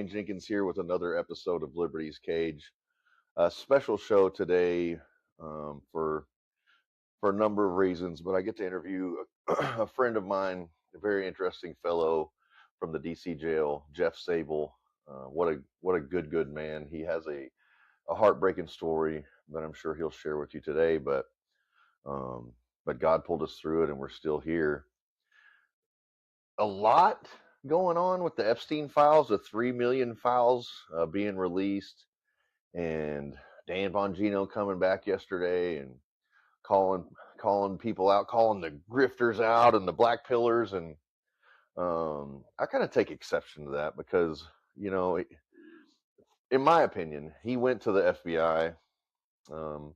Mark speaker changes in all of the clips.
Speaker 1: Ryan Jenkins here with another episode of Liberty's Cage. A special show today for a number of reasons, but I get to interview a friend of mine, a very interesting fellow from the DC jail, Jeff Sable. What a good man. He has a heartbreaking story that I'm sure he'll share with you today, um, but God pulled us through it, and we're still here. A lot going on with the Epstein files, the 3 million files being released, and Dan Bongino coming back yesterday and calling calling people out, calling the grifters out and the black pillars, and I kind of take exception to that because in my opinion, he went to the FBI. Um,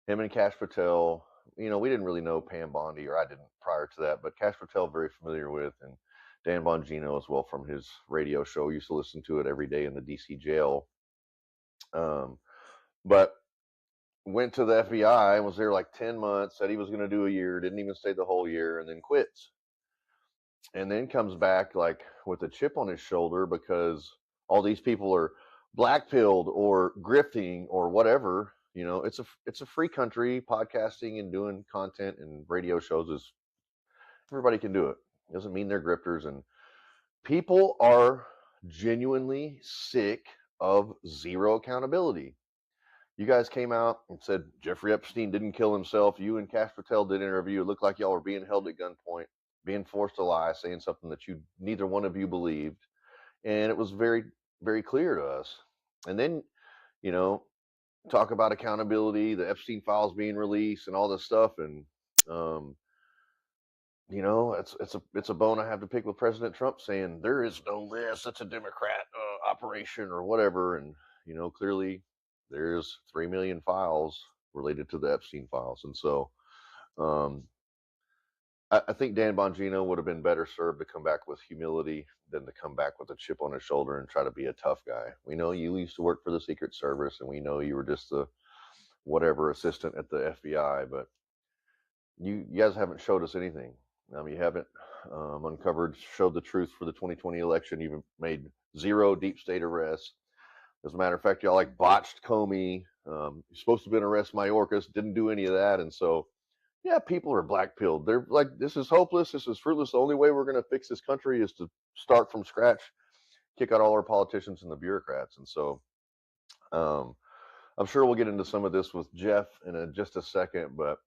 Speaker 1: Him and Cash Patel. We didn't really know Pam Bondi, or I didn't prior to that, but Cash Patel very familiar with, and Dan Bongino as well from his radio show. Used to listen to it every day in the DC jail. But went to the FBI, was there like 10 months, said he was going to do a year, didn't even stay the whole year, and then quits. And then comes back like with a chip on his shoulder because all these people are blackpilled or grifting or whatever. It's a free country. Podcasting and doing content and radio shows is everybody can do it. Doesn't mean they're grifters, and people are genuinely sick of zero accountability. You guys came out and said Jeffrey Epstein didn't kill himself. You and Cash Patel did an interview. It looked like y'all were being held at gunpoint, being forced to lie, saying something that neither one of you believed, and it was very, very clear to us. And then, you know, talk about accountability, the Epstein files being released, and all this stuff, and it's a bone I have to pick with President Trump, saying there is no list. It's a Democrat operation or whatever, and clearly there's 3 million files related to the Epstein files, and so um, I think Dan Bongino would have been better served to come back with humility than to come back with a chip on his shoulder and try to be a tough guy. We know you used to work for the Secret Service, and we know you were just the whatever assistant at the FBI, but you guys haven't showed us anything. You haven't showed the truth for the 2020 election. You've made 0 deep state arrests. As a matter of fact, y'all like botched Comey. You're supposed to have been arrest Mayorkas, didn't do any of that. And so, yeah, people are black-pilled. They're like, this is hopeless. This is fruitless. The only way we're going to fix this country is to start from scratch, kick out all our politicians and the bureaucrats. And so I'm sure we'll get into some of this with Jeff in just a second. But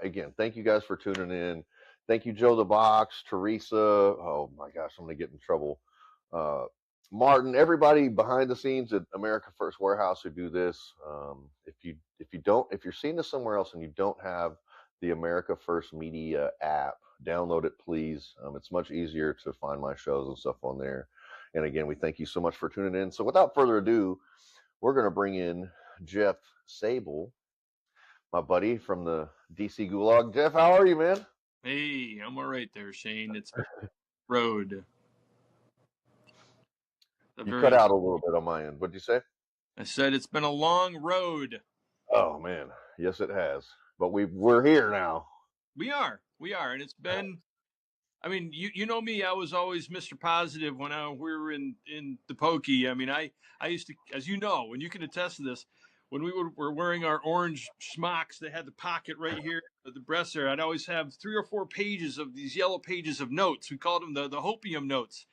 Speaker 1: again, thank you guys for tuning in. Thank you, Joe the Box, Teresa. Oh my gosh, I'm gonna get in trouble. Martin, everybody behind the scenes at America First Warehouse who do this. If you're seeing this somewhere else and you don't have the America First Media app, download it, please. It's much easier to find my shows and stuff on there. And again, we thank you so much for tuning in. So without further ado, we're going to bring in Jeff Sable, my buddy from the DC Gulag. Jeff, how are you, man?
Speaker 2: Hey, I'm all right there, Shane. It's road.
Speaker 1: You cut out a little bit on my end. What'd you say?
Speaker 2: I said it's been a long road.
Speaker 1: Oh, man. Yes, it has. But we're here now.
Speaker 2: We are. And it's been, I mean, you know me, I was always Mr. Positive when we were in the pokey. I mean, I used to, as you know, and you can attest to this, when we were wearing our orange smocks that had the pocket right here at the breast there, I'd always have 3 or 4 pages of these yellow pages of notes. We called them the hopium notes.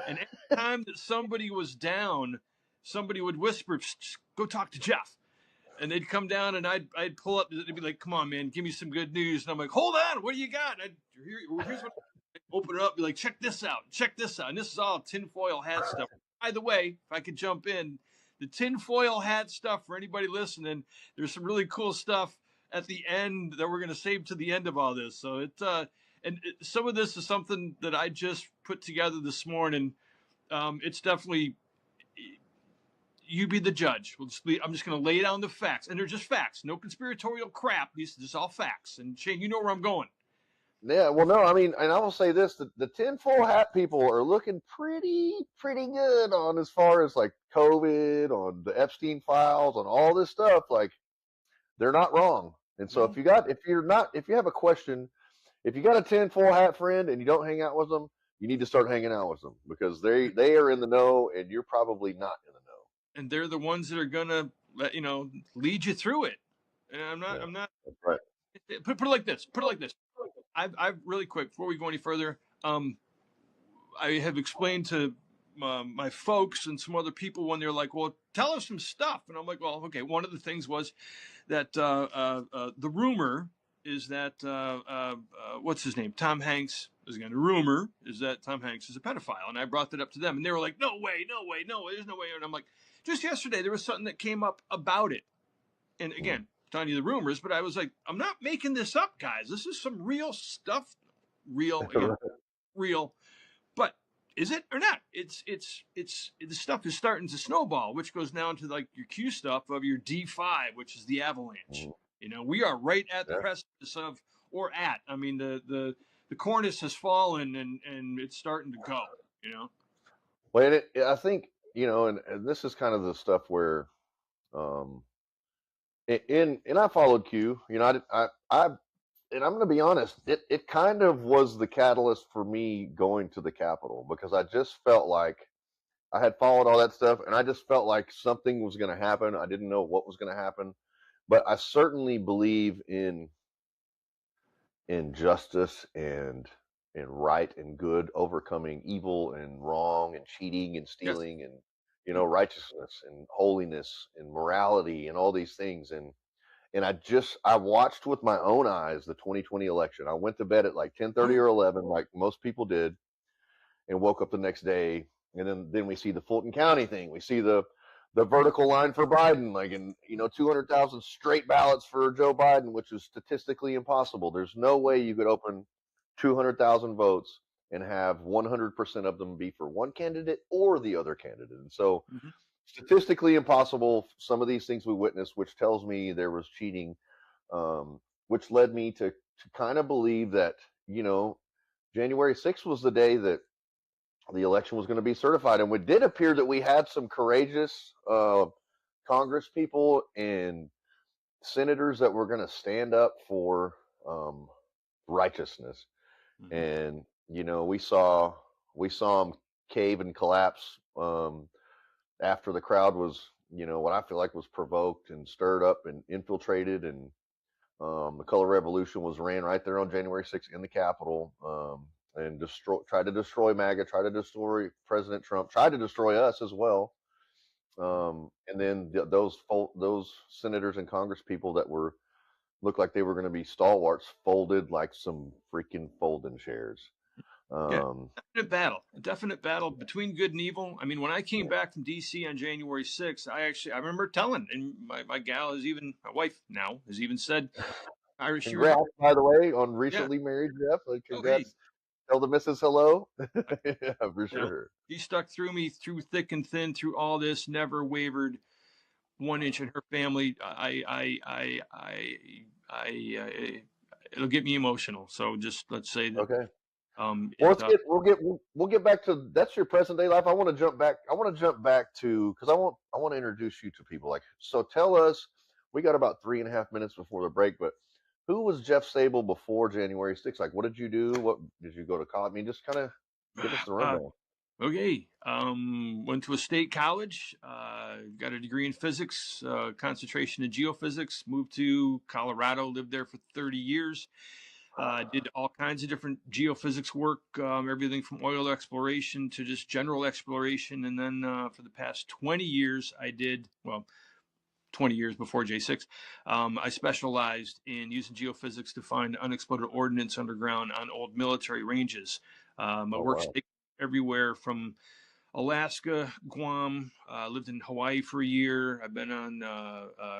Speaker 2: And every time that somebody was down, somebody would whisper, go talk to Jeff. And they'd come down and I'd pull up. They'd be like, come on, man, give me some good news. And I'm like, hold on, what do you got? Here's what I'd open it up, be like, check this out. And this is all tinfoil hat stuff. By the way, if I could jump in, the tinfoil hat stuff for anybody listening, there's some really cool stuff at the end that we're going to save to the end of all this. So some of this is something that I just put together this morning. It's definitely, you be the judge. I'm just going to lay down the facts, and they're just facts. No conspiratorial crap. These are just all facts. And Shane, you know where I'm going.
Speaker 1: Yeah, well, no, I mean, and I will say this: the tinfoil hat people are looking pretty good on as far as like COVID, on the Epstein files, on all this stuff. Like, they're not wrong. And so if you have a question, if you got a tinfoil hat friend and you don't hang out with them, you need to start hanging out with them because they are in the know and you're probably not in the know.
Speaker 2: And they're the ones that are gonna lead you through it. And
Speaker 1: Yeah,
Speaker 2: I'm not.
Speaker 1: that's right.
Speaker 2: Put it like this. Put it like this. I've really quick before we go any further. I have explained to my folks and some other people when they're like, "Well, tell us some stuff," and I'm like, "Well, okay." One of the things was that the rumor is that what's his name, Tom Hanks. Again, the rumor is that Tom Hanks is a pedophile, and I brought that up to them, and they were like, "No way, no way, no way, there's no way." And I'm like, just yesterday there was something that came up about it, and
Speaker 1: Mm.
Speaker 2: again, telling you the rumors, but I was like, I'm not making this up, guys. This is some real stuff, real again,
Speaker 1: Right.
Speaker 2: real. But is it or not? It's the stuff is starting to snowball, which goes down to like your Q stuff of your D5, which is the avalanche.
Speaker 1: Mm.
Speaker 2: We are right at the
Speaker 1: Yeah.
Speaker 2: precipice of, or at. I mean, the cornice has fallen and it's starting to go.
Speaker 1: Well, and I think and this is kind of the stuff where, um, and I followed Q. And I'm going to be honest, it kind of was the catalyst for me going to the Capitol because I just felt like I had followed all that stuff, and I just felt like something was going to happen. I didn't know what was going to happen, but I certainly believe in justice and right and good overcoming evil and wrong and cheating and
Speaker 2: Yes.
Speaker 1: stealing and righteousness and holiness and morality and all these things. And I watched with my own eyes the 2020 election. I went to bed at like 10:30 or 11, like most people did, and woke up the next day. And then we see the Fulton County thing. We see the vertical line for Biden, like, in 200,000 straight ballots for Joe Biden, which is statistically impossible. There's no way you could open 200,000 votes and have 100% of them be for one candidate or the other candidate. And so,
Speaker 2: Mm-hmm.
Speaker 1: statistically impossible. Some of these things we witnessed, which tells me there was cheating, which led me to kind of believe that January 6th was the day that the election was going to be certified. And it did appear that we had some courageous Congress people and senators that were going to stand up for righteousness.
Speaker 2: Mm-hmm.
Speaker 1: And we saw them cave and collapse after the crowd was what I feel like was provoked and stirred up and infiltrated. And the color revolution was ran right there on January 6th in the Capitol. And tried to destroy MAGA, tried to destroy President Trump, tried to destroy us as well. And then those senators and Congress people that looked like they were going to be stalwarts folded like some freaking folding chairs.
Speaker 2: Yeah, a definite battle between good and evil. I mean, when I came back from DC on January 6th, I remember telling, and my gal is even, my wife now has even said, she
Speaker 1: Congrats, by the way, on
Speaker 2: yeah,
Speaker 1: recently married, Jeff.
Speaker 2: oh, hey,
Speaker 1: Congrats. Tell the missus hello. Yeah, for sure.
Speaker 2: she stuck through me through thick and thin through all this, never wavered 1 inch in her family. It'll get me emotional. So just let's say that.
Speaker 1: Okay. Well, we'll get back to that's your present day life. I want to jump back. I want to jump back to because I want to introduce you to people. Like, so tell us. We got about 3.5 minutes before the break, but who was Jeff Sable before January 6th? Like, what did you do? What did you go to college? I mean, just kind of give us the rundown.
Speaker 2: Okay. Went to a state college, got a degree in physics, concentration in geophysics, moved to Colorado, lived there for 30 years. Did all kinds of different geophysics work, everything from oil exploration to just general exploration. And then for the past 20 years, 20 years before J6, I specialized in using geophysics to find unexploded ordnance underground on old military ranges. My work's
Speaker 1: Wow.
Speaker 2: everywhere from Alaska, Guam, lived in Hawaii for a year. I've been on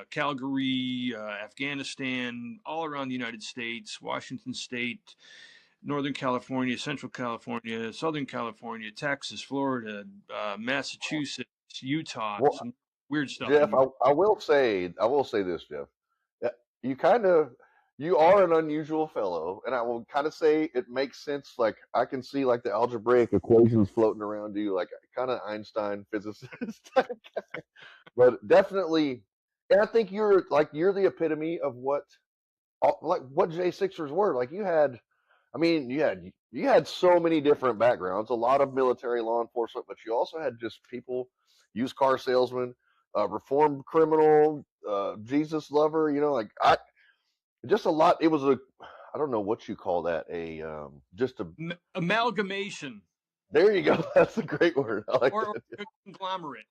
Speaker 2: Calgary, Afghanistan, all around the United States, Washington State, Northern California, Central California, Southern California, Texas, Florida, Massachusetts, Utah,
Speaker 1: Well,
Speaker 2: some weird stuff.
Speaker 1: Jeff, I will say this, Jeff. You kind of you are an unusual fellow, and I will kind of say it makes sense. Like, I can see like the algebraic equations floating around you, like kind of Einstein physicist type guy. But definitely, and I think you're the epitome of what J6ers were. Like, you had I mean, you had so many different backgrounds, a lot of military, law enforcement, but you also had just people, used car salesman, reformed criminal, Jesus lover. Like just a lot. It was I don't know what you call that, just a
Speaker 2: amalgamation.
Speaker 1: There you go. That's a great word. I like
Speaker 2: or
Speaker 1: that.
Speaker 2: conglomerate.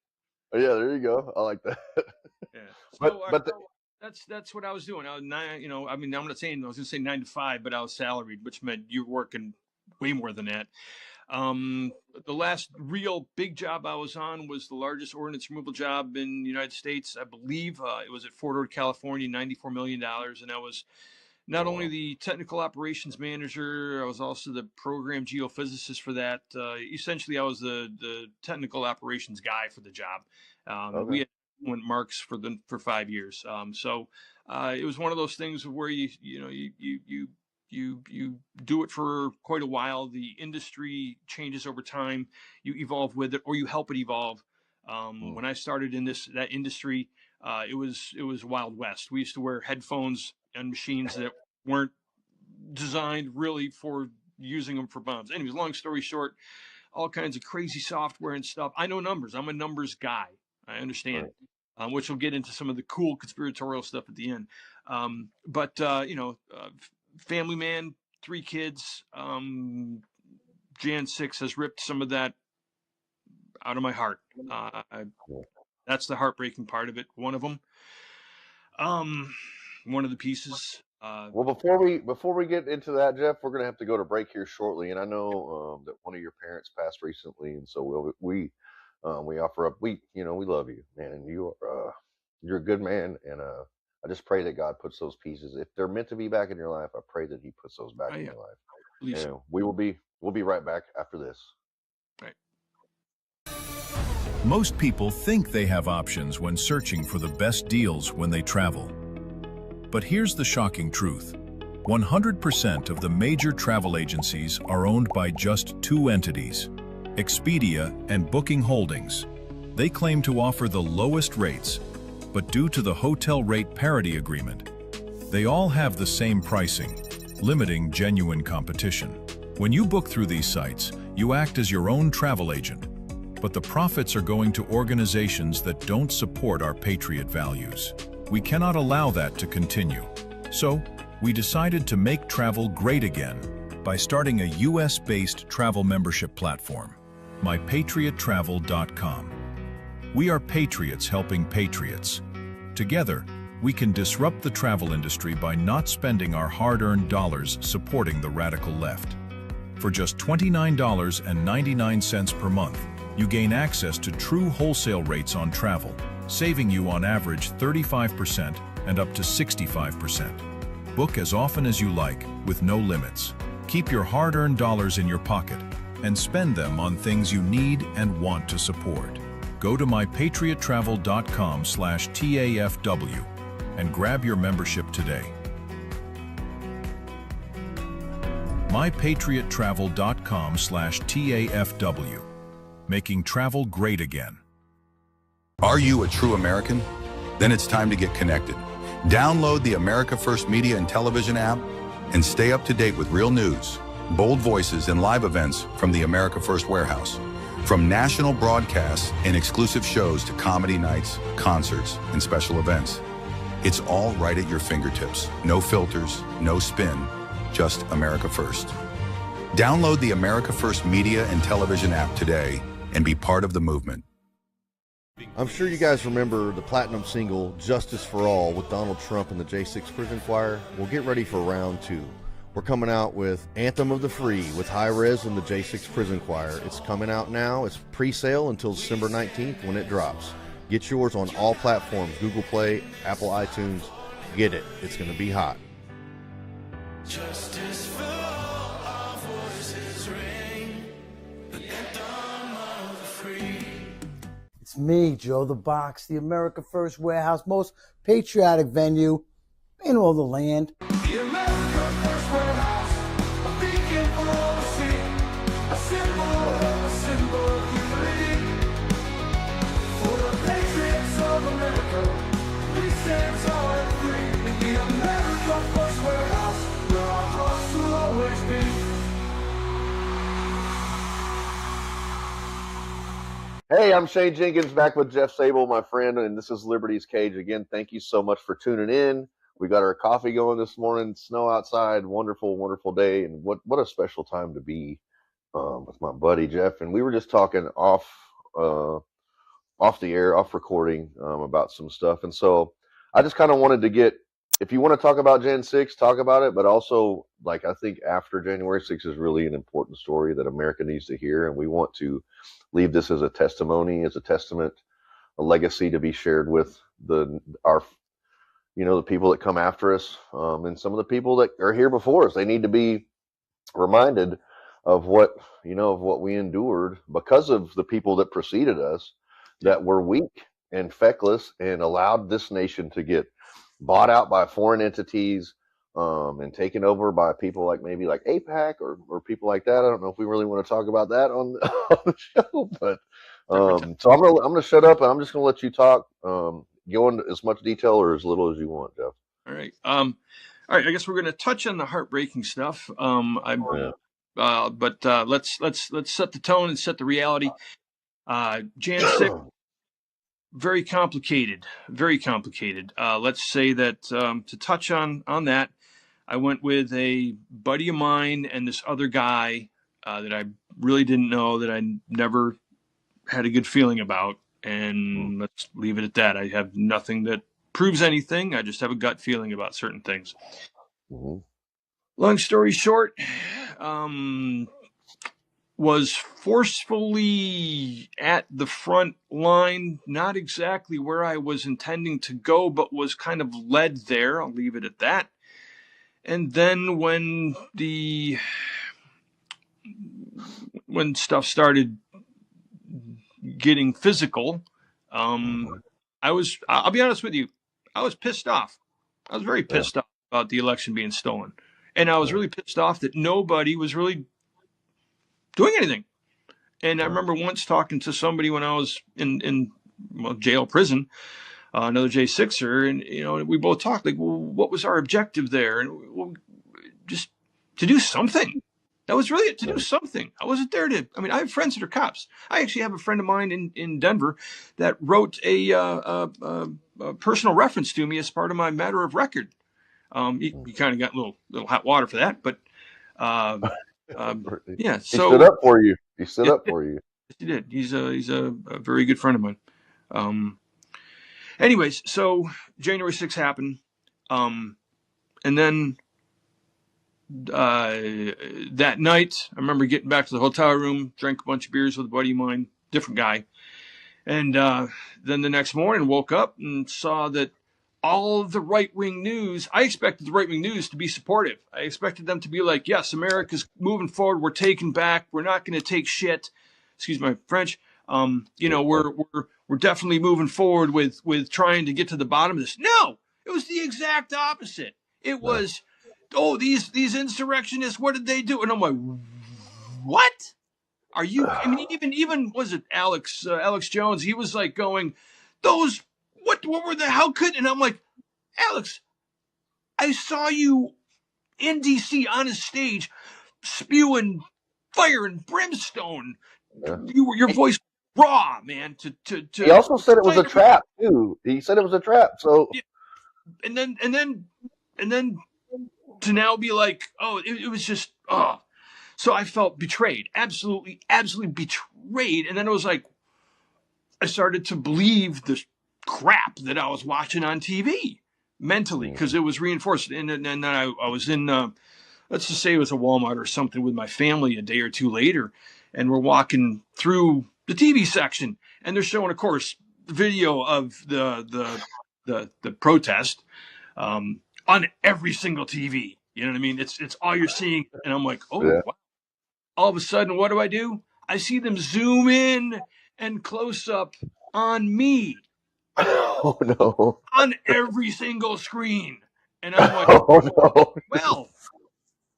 Speaker 1: Yeah, there you go. I like that.
Speaker 2: Yeah.
Speaker 1: but
Speaker 2: So
Speaker 1: but
Speaker 2: that's what I was doing. I was I mean, I'm not saying I was going to say 9 to 5, but I was salaried, which meant you're working way more than that. The last real big job I was on was the largest ordnance removal job in the United States. I believe it was at Fort Ord, California, $94 million. And I was not only the technical operations manager, I was also the program geophysicist for that. Essentially, I was the technical operations guy for the job.
Speaker 1: Okay.
Speaker 2: We had went marks for 5 years. So it was one of those things where you do it for quite a while. The industry changes over time. You evolve with it, or you help it evolve. When I started in that industry, it was Wild West. We used to wear headphones and machines that weren't designed really for using them for bombs. Anyways, long story short, all kinds of crazy software and stuff. I know numbers. I'm a numbers guy. I understand, which we'll get into some of the cool conspiratorial stuff at the end. But family man, 3 kids. Jan 6 has ripped some of that out of my heart. That's the heartbreaking part of it. One of them. One of the pieces.
Speaker 1: Well, before we get into that, Jeff, we're gonna have to go to break here shortly, and I know that one of your parents passed recently, and so we offer up, we love you, man, and you're a good man, and I just pray that God puts those pieces, if they're meant to be back in your life, I pray that He puts those back in your life. And we'll be right back after this.
Speaker 2: Right.
Speaker 3: Most people think they have options when searching for the best deals when they travel. But here's the shocking truth. 100% of the major travel agencies are owned by just 2 entities, Expedia and Booking Holdings. They claim to offer the lowest rates, but due to the hotel rate parity agreement, they all have the same pricing, limiting genuine competition. When you book through these sites, you act as your own travel agent, but the profits are going to organizations that don't support our patriot values. We cannot allow that to continue. So, we decided to make travel great again by starting a US-based travel membership platform, mypatriottravel.com. We are patriots helping patriots. Together, we can disrupt the travel industry by not spending our hard-earned dollars supporting the radical left. For just $29.99 per month, you gain access to true wholesale rates on travel, saving you on average 35% and up to 65%. Book as often as you like, with no limits. Keep your hard-earned dollars in your pocket and spend them on things you need and want to support. Go to mypatriottravel.com/TAFW and grab your membership today. mypatriottravel.com/TAFW, making travel great again.
Speaker 4: Are you a true American? Then it's time to get connected. Download the America First Media and Television app and stay up to date with real news, bold voices, and live events from the America First Warehouse. From national broadcasts and exclusive shows to comedy nights, concerts, and special events. It's all right at your fingertips. No filters, no spin, just America First. Download the America First Media and Television app today and be part of the movement.
Speaker 1: I'm sure you guys remember the platinum single, Justice for All, with Donald Trump and the J6 Prison Choir. Well, get ready for round 2. We're coming out with Anthem of the Free with High Res and the J6 Prison Choir. It's coming out now. It's pre-sale until December 19th when it drops. Get yours on all platforms, Google Play, Apple iTunes. Get it. It's going to be hot.
Speaker 5: Justice for all, our voices ring, the anthem of the free.
Speaker 6: It's me, Joe the Box, the America First Warehouse, most patriotic venue in all the land.
Speaker 5: The America First Warehouse, a beacon for all to see, a symbol of unity. For the patriots of America, we stand tall and free. In the America First Warehouse, where our hearts will always be.
Speaker 1: Hey, I'm Shane Jenkins back with Jeff Sable, my friend, and this is Liberty's Cage. Again, thank you so much for tuning in. We got our coffee going this morning, snow outside, wonderful, wonderful day, and what a special time to be with my buddy Jeff. And we were just talking off the air, off recording about some stuff. And so I just kind of wanted to get, if you want to talk about Jan 6, talk about it, but also, like, I think after January 6th is really an important story that America needs to hear, and we want to leave this as a testimony, as a testament, a legacy to be shared with the people that come after us, and some of the people that are here before us. They need to be reminded of what we endured because of the people that preceded us, that were weak and feckless and allowed this nation to get bought out by foreign entities, and taken over by people like maybe like AIPAC or people like that. I don't know if we really want to talk about that on the show, but so I'm gonna shut up and I'm just gonna let you talk. Go into as much detail or as little as you want, Jeff.
Speaker 2: All right. All right. I guess we're going to touch on the heartbreaking stuff. But let's set the tone and set the reality. Jan 6, very complicated, very complicated. Let's say that to touch on that, I went with a buddy of mine and this other guy that I really didn't know, that I never had a good feeling about. And let's leave it at that. I have nothing that proves anything. I just have a gut feeling about certain things.
Speaker 1: Mm-hmm.
Speaker 2: Long story short, was forcefully at the front line, not exactly where I was intending to go, but was kind of led there. I'll leave it at that. And then when stuff started getting physical, I'll be honest with you, I was pissed off. I was very pissed off about the election being stolen. And I was really pissed off that nobody was really doing anything. And I remember once talking to somebody when I was in jail, prison, another J6er, and we both talked like, well, what was our objective there? And just to do something. That was really it, to do something. I wasn't there I have friends that are cops. I actually have a friend of mine in Denver that wrote a personal reference to me as part of my matter of record. He kind of got a little hot water for that, but yeah. So
Speaker 1: he stood up for you. He stood up for you.
Speaker 2: He did. He's a very good friend of mine. Anyways, so January 6th happened, and then that night, I remember getting back to the hotel room, drank a bunch of beers with a buddy of mine, different guy, and then the next morning woke up and saw that all of the right-wing news, I expected the right-wing news to be supportive. I expected them to be like, yes, America's moving forward. We're taking back. We're not going to take shit. Excuse my French. We're definitely moving forward with trying to get to the bottom of this. No, it was the exact opposite. It was, these insurrectionists, what did they do? And I'm like, what? Are you, even was it Alex Jones? He was like going, what were how could, and I'm like, Alex, I saw you in DC on a stage spewing fire and brimstone.
Speaker 1: Yeah.
Speaker 2: Your voice raw, man.
Speaker 1: He also said it was a trap too. He said it was a trap. So
Speaker 2: and then to now be like, it was just so I felt betrayed, absolutely betrayed. And then it was like I started to believe this crap that I was watching on TV mentally, because it was reinforced. And then I was in, let's just say it was a Walmart or something with my family a day or two later, and we're walking through the TV section, and they're showing, of course, video of the protest on every single TV. You know what I mean? It's all you're seeing, and I'm like, wow. All of a sudden, what do? I see them zoom in and close up on me.
Speaker 1: Oh no!
Speaker 2: On every single screen, and I'm like,
Speaker 1: oh no!
Speaker 2: Well,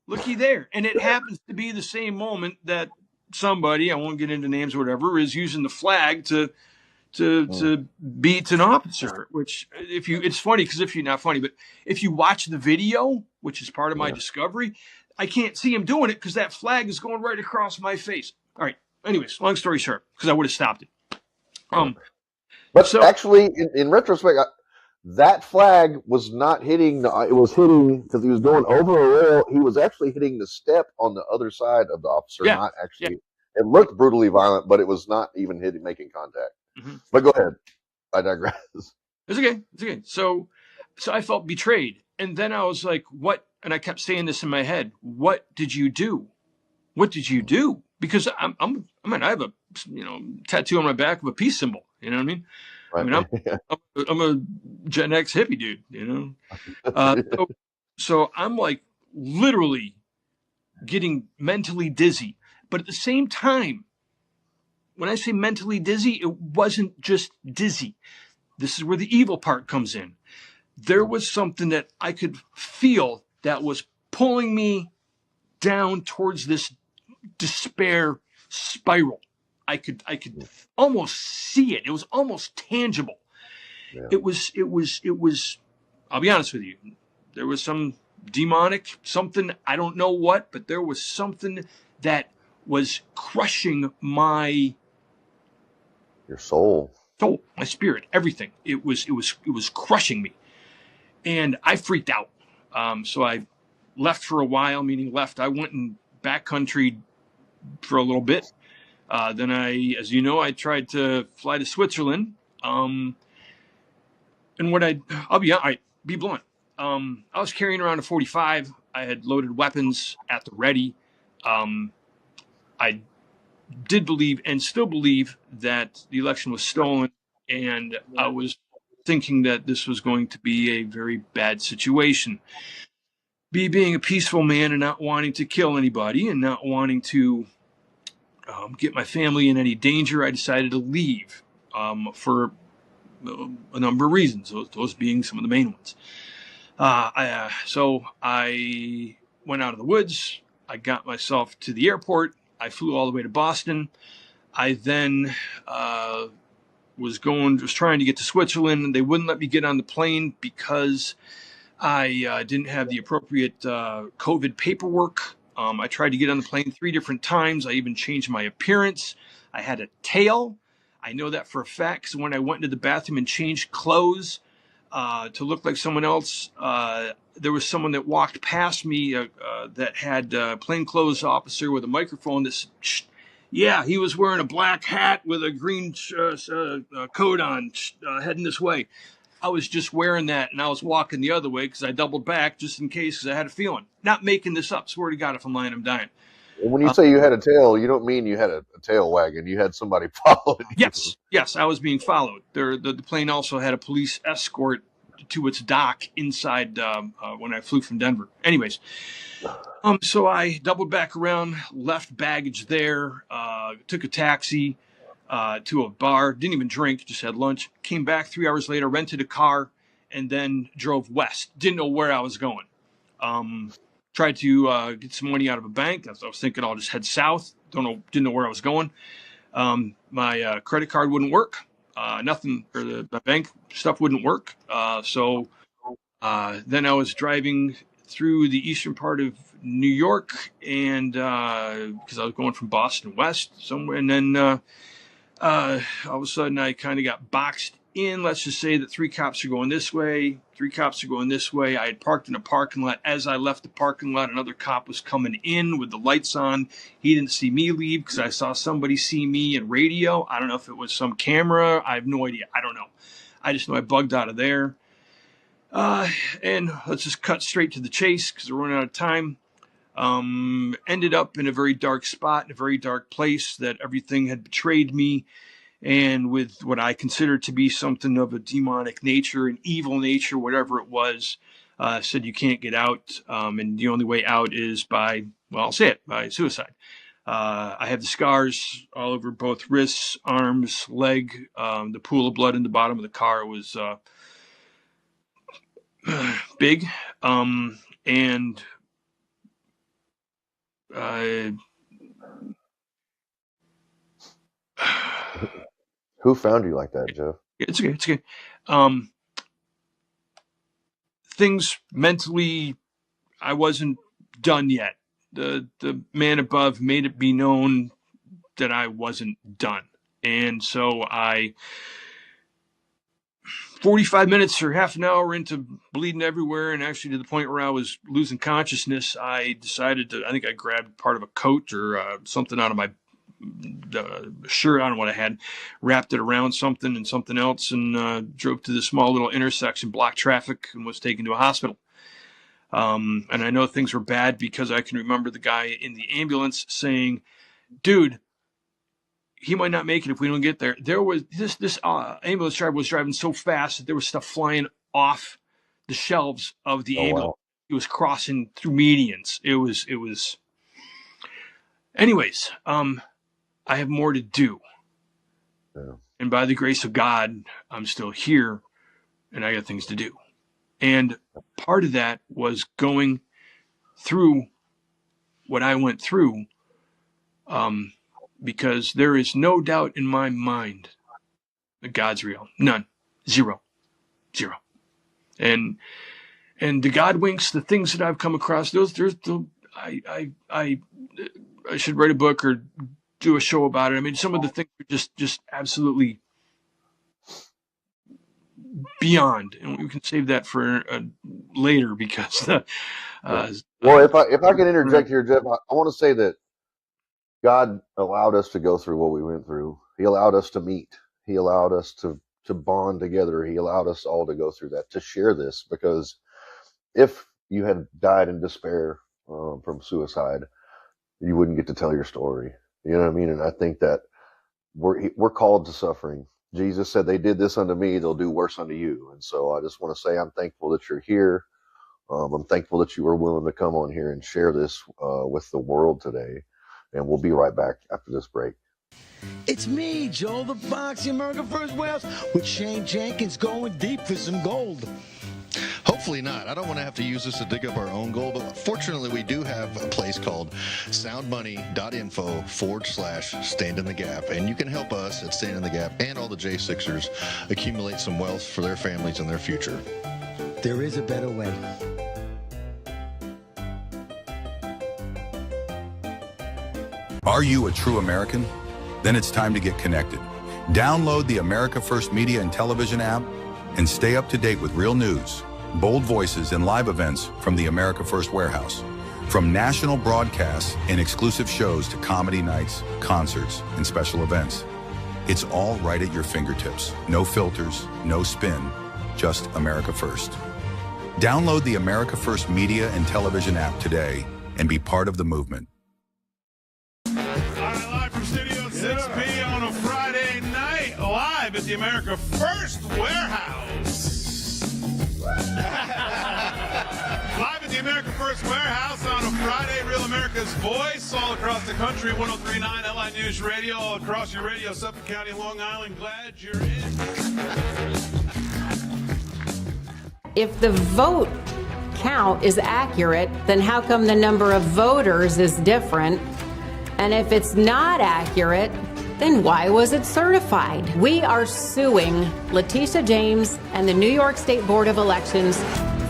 Speaker 2: looky there. And it happens to be the same moment that somebody, I won't get into names or whatever, is using the flag to beat an officer. Which, it's funny because not funny, but if you watch the video, which is part of my discovery, I can't see him doing it because that flag is going right across my face. All right. Anyways, long story short, because I would have stopped it. Um,
Speaker 1: But
Speaker 2: so
Speaker 1: actually, in retrospect, that flag was not hitting. It was hitting because he was going over a rail. He was actually hitting the step on the other side of the officer,
Speaker 2: yeah,
Speaker 1: not
Speaker 2: yeah.
Speaker 1: actually. It looked brutally violent, but it was not even hitting, making contact.
Speaker 2: Hmm.
Speaker 1: But go ahead. I digress.
Speaker 2: It's okay. It's okay. So I felt betrayed, and then I was like, "What?" And I kept saying this in my head: "What did you do? What did you do?" Because I mean, I have a tattoo on my back of a peace symbol. You know what I mean? I
Speaker 1: Right.
Speaker 2: mean, I'm a Gen X hippie dude. You know, so I'm like literally getting mentally dizzy, but at the same time, when I say mentally dizzy, it wasn't just dizzy. This is where the evil part comes in. There was something that I could feel that was pulling me down towards this despair spiral. I could almost see it. It was almost tangible.
Speaker 1: Yeah.
Speaker 2: It was I'll be honest with you. There was some demonic something, I don't know what, but there was something that was crushing my
Speaker 1: Your soul.
Speaker 2: soul, my spirit, everything. It was crushing me. And I freaked out. So I left for a while, meaning left. I went in backcountry for a little bit. Then as you know, I tried to fly to Switzerland. And I'll be blunt. I was carrying around a 45. I had loaded weapons at the ready. I did believe and still believe that the election was stolen. And I was thinking that this was going to be a very bad situation. Being a peaceful man and not wanting to kill anybody and not wanting to get my family in any danger, I decided to leave for a number of reasons, those being some of the main ones. So I went out of the woods. I got myself to the airport. I flew all the way to Boston. I then was trying to get to Switzerland. They wouldn't let me get on the plane because I didn't have the appropriate COVID paperwork. I tried to get on the plane 3 different times. I even changed my appearance. I had a tail. I know that for a fact because when I went into the bathroom and changed clothes to look like someone else, there was someone that walked past me that had a plainclothes officer with a microphone that said, "Shh." Yeah, he was wearing a black hat with a green coat on, heading this way. I was just wearing that, and I was walking the other way because I doubled back just in case because I had a feeling. Not making this up. Swear to God, if I'm lying, I'm dying.
Speaker 1: And when you say you had a tail, you don't mean you had a tail wagon. You had somebody following you.
Speaker 2: Yes, I was being followed. The plane also had a police escort to its dock inside when I flew from Denver. Anyways, so I doubled back around, left baggage there, took a taxi to a bar, didn't even drink, just had lunch, came back 3 hours later, rented a car, and then drove west. Didn't know where I was going. Tried to get some money out of a bank. I was thinking I'll just head south. Didn't know where I was going. My credit card wouldn't work. Nothing, or the bank stuff wouldn't work. So then I was driving through the eastern part of New York, and because I was going from Boston west somewhere, and then all of a sudden I kind of got boxed in. Let's just say that 3 cops are going this way, 3 cops are going this way. I had parked in a parking lot. As I left the parking lot, another cop was coming in with the lights on. He didn't see me leave because I saw somebody see me in radio. I don't know if it was some camera. I have no idea. I don't know. I just know I bugged out of there. And let's just cut straight to the chase because we're running out of time. Ended up in a very dark spot, in a very dark place that everything had betrayed me. And with what I consider to be something of a demonic nature, an evil nature, whatever it was, said you can't get out. And the only way out is by, well, I'll say it, by suicide. I have the scars all over both wrists, arms, leg. The pool of blood in the bottom of the car was big. And
Speaker 1: Who found you like that, Jeff?
Speaker 2: it's okay. It's okay. Things mentally, I wasn't done yet. The man above made it be known that I wasn't done. And so 45 minutes or half an hour into bleeding everywhere, and actually to the point where I was losing consciousness, I decided I think I grabbed part of a coat or something out of my shirt, I don't know what I had, wrapped it around something and something else, and drove to the small little intersection, blocked traffic, and was taken to a hospital. And I know things were bad because I can remember the guy in the ambulance saying, dude, he might not make it if we don't get there. There was this ambulance driver was driving so fast that there was stuff flying off the shelves of the ambulance. Wow. It was crossing through medians. It was. Anyways, I have more to do. Yeah. And by the grace of God, I'm still here and I got things to do. And part of that was going through what I went through, because there is no doubt in my mind that God's real. None. Zero. And the God winks, the things that I've come across, I should write a book or do a show about it. I mean, some of the things are just absolutely beyond, and we can save that for later because
Speaker 1: well, if I can interject here, Jeff, I want to say that God allowed us to go through what we went through. He allowed us to meet. He allowed us to bond together. He allowed us all to go through that, to share this, because if you had died in despair from suicide, you wouldn't get to tell your story. You know what I mean? And I think that we're called to suffering. Jesus said, they did this unto me, they'll do worse unto you. And so I just want to say I'm thankful that you're here. I'm thankful that you were willing to come on here and share this with the world today. And we'll be right back after this break.
Speaker 6: It's me, Joe the Box, the America First Warehouse, with Shane Jenkins going deep for some gold.
Speaker 7: Hopefully not. I don't want to have to use this to dig up our own gold, but fortunately we do have a place called soundmoney.info/Stand in the Gap, and you can help us at Stand in the Gap and all the J6ers accumulate some wealth for their families and their future.
Speaker 6: There is a better way.
Speaker 4: Are you a true American? Then it's time to get connected. Download the America First Media and Television app and stay up to date with real news, bold voices, and live events from the America First Warehouse. From national broadcasts and exclusive shows to comedy nights, concerts, and special events. It's all right at your fingertips. No filters, no spin, just America First. Download the America First Media and Television app today and be part of the movement.
Speaker 8: Live from Studio 6B on a Friday night, live at the America First Warehouse. Live at the America First Warehouse on a Friday, Real America's Voice, all across the country, 103.9 LI News Radio, all across your radio, Suffolk County, Long Island. Glad you're in.
Speaker 9: If the vote count is accurate, then how come the number of voters is different? And if it's not accurate, then why was it certified? We are suing Letitia James and the New York State Board of Elections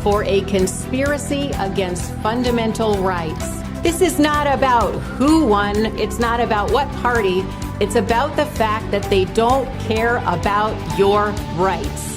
Speaker 9: for a conspiracy against fundamental rights. This is not about who won. It's not about what party. It's about the fact that they don't care about your rights.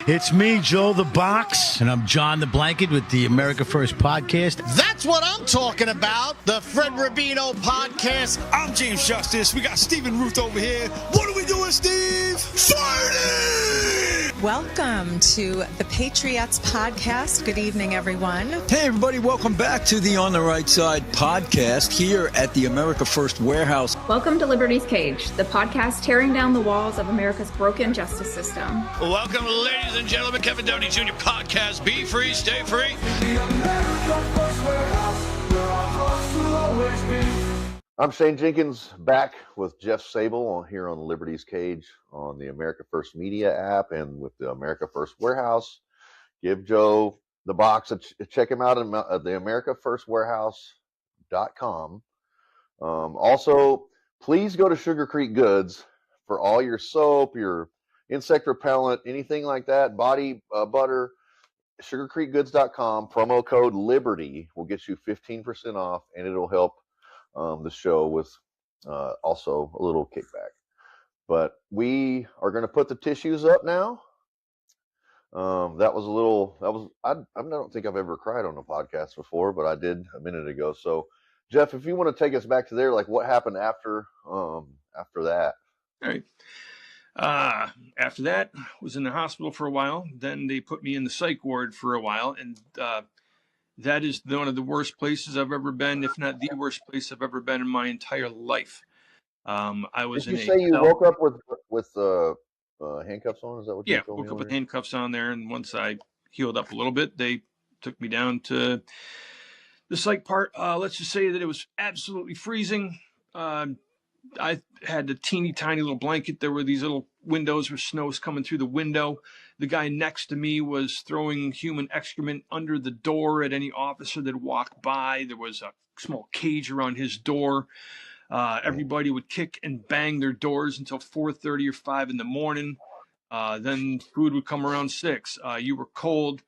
Speaker 6: It's me, Joe the Box, and I'm John the Blanket with the America First Podcast.
Speaker 10: That's what I'm talking about, the Fred Rubino Podcast.
Speaker 11: I'm James Justice. We got Stephen Ruth over here. What are we doing, Steve? Fighting!
Speaker 12: Welcome to the Patriots Podcast. Good evening, everyone.
Speaker 11: Hey, everybody. Welcome back to the On the Right Side podcast here at the America First Warehouse.
Speaker 13: Welcome to Liberty's Cage, the podcast tearing down the walls of America's broken justice system.
Speaker 14: Welcome, ladies and gentlemen, Kevin Downey Jr. Podcast. Be free, stay free.
Speaker 5: The America First Warehouse, where our hearts will always be.
Speaker 1: I'm Shane Jenkins, back with Jeff Sable here on the Liberty's Cage on the America First Media app and with the America First Warehouse. Give Joe the box. Check him out at the AmericaFirstWarehouse.com. Also, please go to Sugar Creek Goods for all your soap, your insect repellent, anything like that, body butter. SugarCreekGoods.com, promo code Liberty will get you 15% off, and it'll help the show with also a little kickback. But we are going to put the tissues up now. I don't think I've ever cried on a podcast before, but I did a minute ago. So, Jeff, if you want to take us back to there, like what happened after that?
Speaker 2: All right. After that, was in the hospital for a while. Then they put me in the psych ward for a while, and that is one of the worst places I've ever been, if not the worst place I've ever been in my entire life. I was
Speaker 1: Did you say you woke up with handcuffs on? Is that what you told me?
Speaker 2: Yeah, woke up with handcuffs on there, and once I healed up a little bit, they took me down to the psych part. Let's just say that it was absolutely freezing. I had a teeny tiny little blanket. There were these little windows where snow was coming through the window. The guy next to me was throwing human excrement under the door at any officer that walked by. There was a small cage around his door. Everybody would kick and bang their doors until 4:30 or 5 in the morning. Then food would come around 6. You were cold,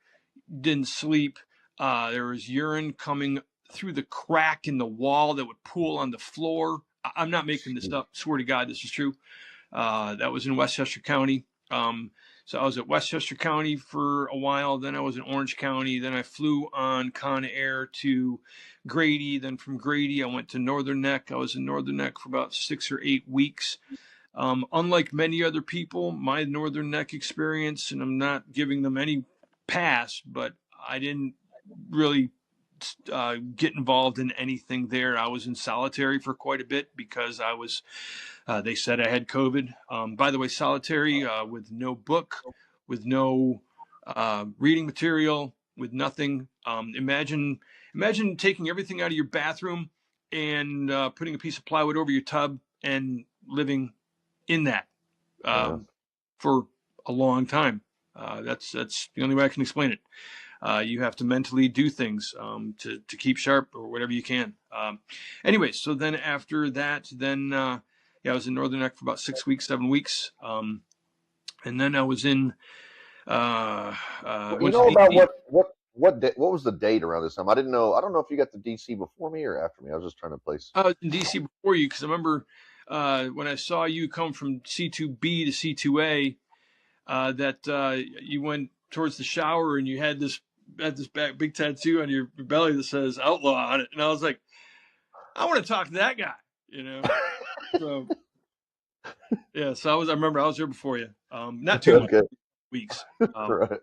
Speaker 2: didn't sleep. There was urine coming through the crack in the wall that would pool on the floor. I'm not making this up. Swear to God, this is true. That was in Westchester County. So I was at Westchester County for a while. Then I was in Orange County. Then I flew on Con Air to Grady. Then from Grady, I went to Northern Neck. I was in Northern Neck for about 6 or 8 weeks. Unlike many other people, my Northern Neck experience, and I'm not giving them any pass, but I didn't really get involved in anything there. I was in solitary for quite a bit because I was, they said I had COVID. By the way, solitary with no book, with no reading material, with nothing. Imagine taking everything out of your bathroom and putting a piece of plywood over your tub and living in that for a long time. That's the only way I can explain it. You have to mentally do things to keep sharp or whatever you can. Anyway, so then after that, I was in Northern Neck for about 6 weeks, 7 weeks. And then I was in.
Speaker 1: You know about what was the date around this time? I didn't know. I don't know if you got to DC before me or after me. I was just trying to place.
Speaker 2: I was in DC before you because I remember when I saw you come from C2B to C2A, that you went towards the shower and you had this big tattoo on your belly that says outlaw on it. And I was like, I want to talk to that guy, you know? So, yeah, so I remember I was there before you. Not too much, weeks.
Speaker 1: Right.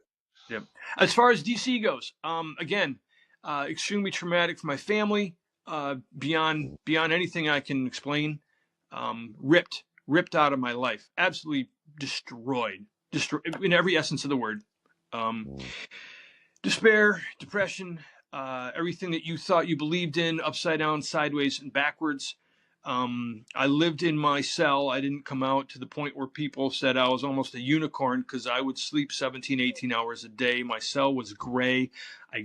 Speaker 2: Yeah. As far as DC goes, again, extremely traumatic for my family, beyond anything I can explain. Ripped out of my life, absolutely destroyed in every essence of the word. Despair, depression, everything that you thought you believed in, upside down, sideways, and backwards. I lived in my cell. I didn't come out to the point where people said I was almost a unicorn because I would sleep 17, 18 hours a day. My cell was gray. I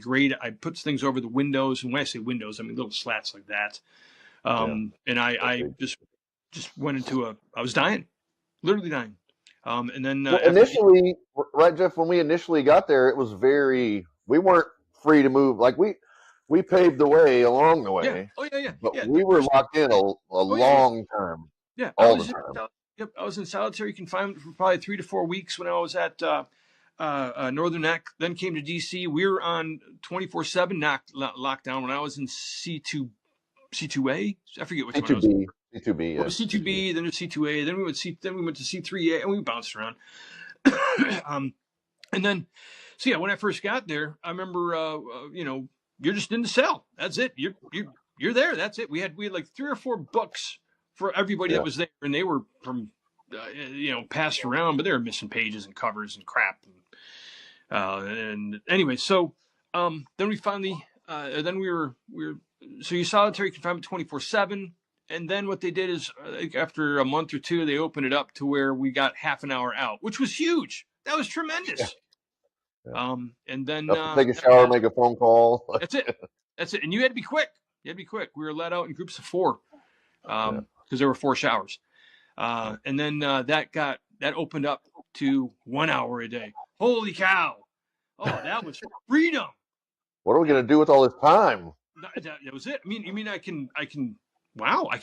Speaker 2: put things over the windows. And when I say windows, I mean little slats like that. And I just went into I was dying, literally dying. And then
Speaker 1: initially, right, Jeff, when we initially got there, it was we weren't free to move. Like we paved the way along the way.
Speaker 2: Yeah. Oh yeah.
Speaker 1: But we were locked in a long time.
Speaker 2: Yeah.
Speaker 1: All the time.
Speaker 2: I was in solitary confinement for probably 3 to 4 weeks when I was at Northern Neck. Then came to DC. We were on 24/7 lockdown when I was in C2A. I forget which one I was.
Speaker 1: C2B, yeah.
Speaker 2: C2B, then to C2A, then we went to C3A, and we bounced around. And then, so yeah, when I first got there, I remember, you're just in the cell. That's it. You're there. That's it. We had like 3 or 4 books for everybody that was there, and they were from, passed around, but they were missing pages and covers and crap. And anyway, so then we finally, so you solitary confinement 24/7. And then what they did is, after a month or two, they opened it up to where we got half an hour out, which was huge. That was tremendous.
Speaker 1: Yeah.
Speaker 2: And then
Speaker 1: take a shower, make a phone call.
Speaker 2: That's it. That's it. And you had to be quick. We were let out in groups of 4 because there were 4 showers. And then that opened up to 1 hour a day. Holy cow! Oh, that was freedom.
Speaker 1: What are we gonna do with all this time?
Speaker 2: That was it. You mean I can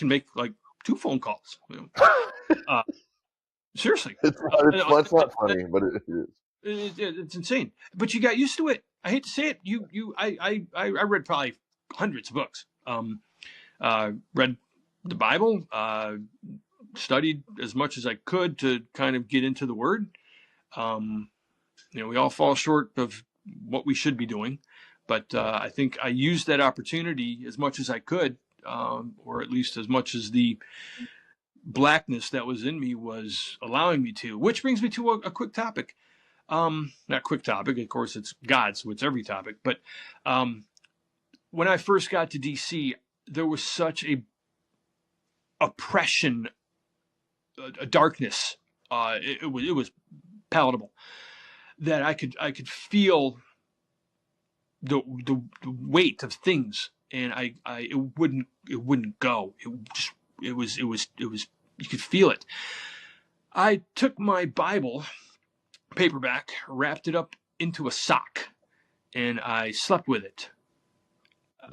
Speaker 2: make like 2 phone calls. Seriously,
Speaker 1: it's not funny, but it is.
Speaker 2: It's insane. But you got used to it. I hate to say it. I read probably hundreds of books. Read the Bible. Studied as much as I could to kind of get into the Word. We all fall short of what we should be doing, but I think I used that opportunity as much as I could, or at least as much as the blackness that was in me was allowing me to. Which brings me to a quick topic. Not quick topic, of course, it's God, so it's every topic. But when I first got to DC, there was such a oppression, a darkness. It was palatable that I could feel the weight of things, and it wouldn't go. It was you could feel it. I took my Bible paperback, wrapped it up into a sock, and I slept with it.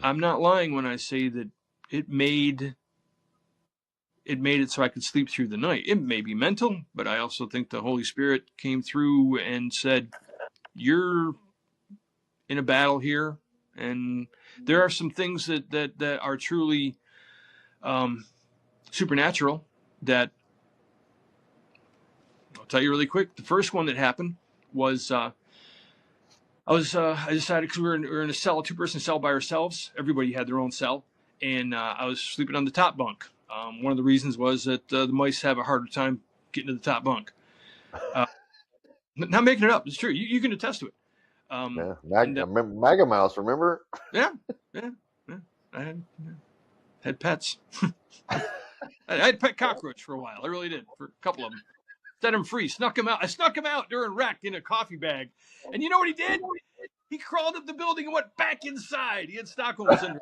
Speaker 2: I'm not lying when I say that it made it so I could sleep through the night. It may be mental, but I also think the Holy Spirit came through and said, you're in a battle here, and there are some things that are truly supernatural that I'll tell you really quick. The first one that happened was I decided, because we were in a cell, a 2-person cell by ourselves. Everybody had their own cell, and I was sleeping on the top bunk. One of the reasons was that the mice have a harder time getting to the top bunk. Not making it up. It's true. You can attest to it.
Speaker 1: Mega Mouse, remember?
Speaker 2: Yeah. I had pets. I had pet cockroach for a while. I really did, for a couple of them. Set him free. Snuck him out. I snuck him out during rec in a coffee bag. And you know what he did? He crawled up the building and went back inside. He had Stockholm syndrome.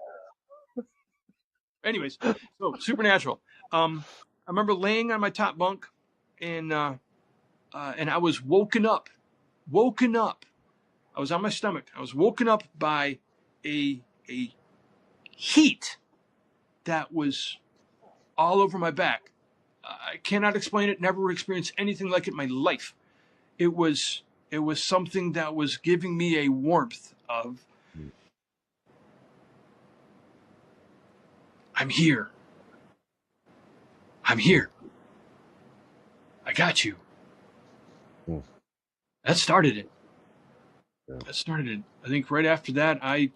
Speaker 2: Anyways, so supernatural. I remember laying on my top bunk, and I was woken up. I was on my stomach. I was woken up by a heat that was all over my back. I cannot explain it. Never experienced anything like it in my life. It was something that was giving me a warmth of, I'm here. I got you. That started it. I think right after that, I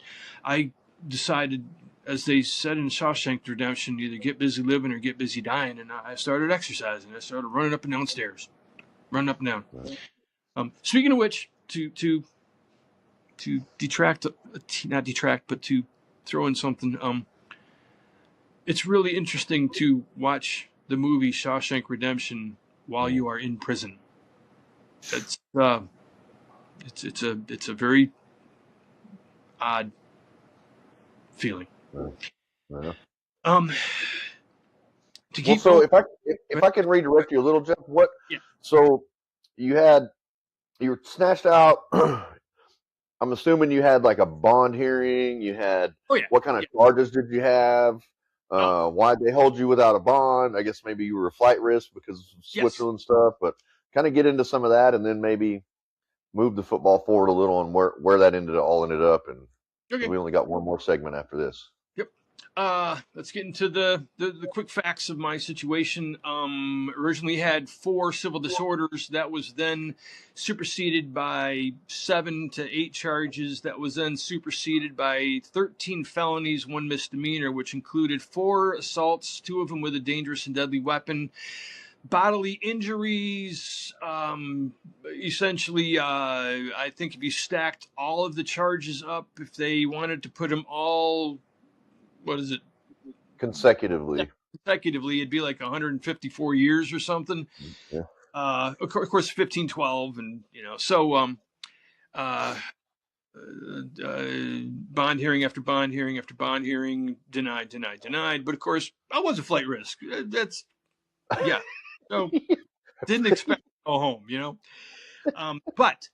Speaker 2: decided, as they said in Shawshank Redemption, either get busy living or get busy dying. And I started exercising. I started running up and down stairs, running up and down. Speaking of which, to detract, not detract, but to throw in something. It's really interesting to watch the movie Shawshank Redemption while you are in prison. It's a very odd feeling. To keep
Speaker 1: so if I can redirect you a little, Jeff, what?
Speaker 2: Yeah.
Speaker 1: So you were snatched out. I'm assuming you had like a bond hearing. You had.
Speaker 2: Oh yeah.
Speaker 1: What kind of charges did you have? Why'd they hold you without a bond? I guess maybe you were a flight risk because of Switzerland stuff, but kind of get into some of that, and then maybe move the football forward a little on where that ended up. And we only got one more segment after this.
Speaker 2: Yep. Let's get into the quick facts of my situation. Originally had 4 civil disorders. That was then superseded by 7 to 8 charges. That was then superseded by 13 felonies, 1 misdemeanor, which included 4 assaults, 2 of them with a dangerous and deadly weapon. Bodily injuries, essentially, I think if you stacked all of the charges up, if they wanted to put them all, what is it?
Speaker 1: Consecutively.
Speaker 2: consecutively, it'd be like 154 years or something.
Speaker 1: Yeah.
Speaker 2: Of course, 1512, and so bond hearing after bond hearing after bond hearing, denied. But of course, I was a flight risk. That's So didn't expect to go home, but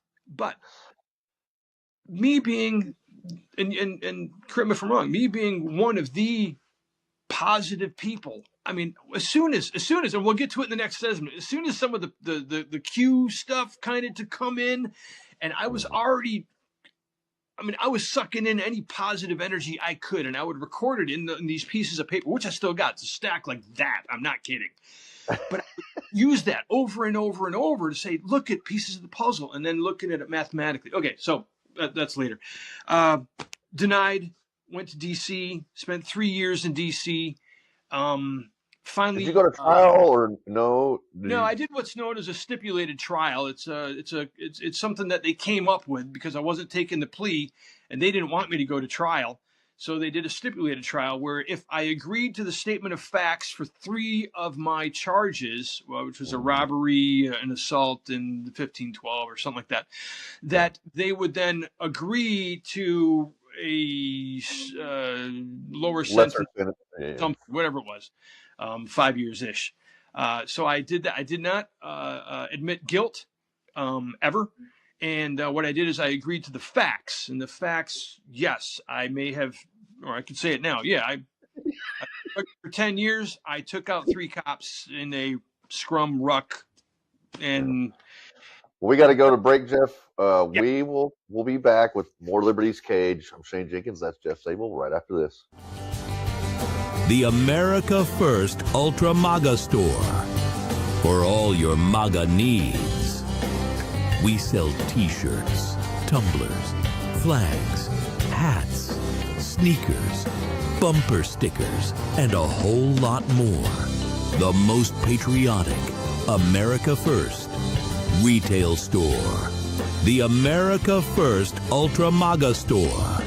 Speaker 2: me being, and correct me if I'm wrong, me being one of the positive people. I mean, as soon as, and we'll get to it in the next segment, as soon as some of the Q stuff kind of to come in, and I was already, I was sucking in any positive energy I could, and I would record it in these pieces of paper, which I still got. It's a stack like that. I'm not kidding. But I would use that over and over and over to say, look at pieces of the puzzle, and then looking at it mathematically. Okay, so that's later. Denied, went to D.C., spent 3 years in D.C., finally,
Speaker 1: did you go to trial or no?
Speaker 2: No, I did what's known as a stipulated trial. It's something that they came up with because I wasn't taking the plea, and they didn't want me to go to trial. So they did a stipulated trial where if I agreed to the statement of facts for 3 of my charges, which was a robbery, an assault, and the 1512 or something like that, that they would then agree to a lower sentence, whatever it was. 5 years-ish. So I did that. I did not admit guilt ever. And what I did is I agreed to the facts. And the facts, yes, I may have, or I could say it now. Yeah, I for 10 years, I took out 3 cops in a scrum ruck. And
Speaker 1: we got to go to break, Jeff. We'll be back with more Liberty's Cage. I'm Shane Jenkins. That's Jeff Sable right after this.
Speaker 15: The America First Ultra MAGA store. For all your MAGA needs. We sell t-shirts, tumblers, flags, hats, sneakers, bumper stickers, and a whole lot more. The most patriotic America First retail store. The America First Ultra MAGA store.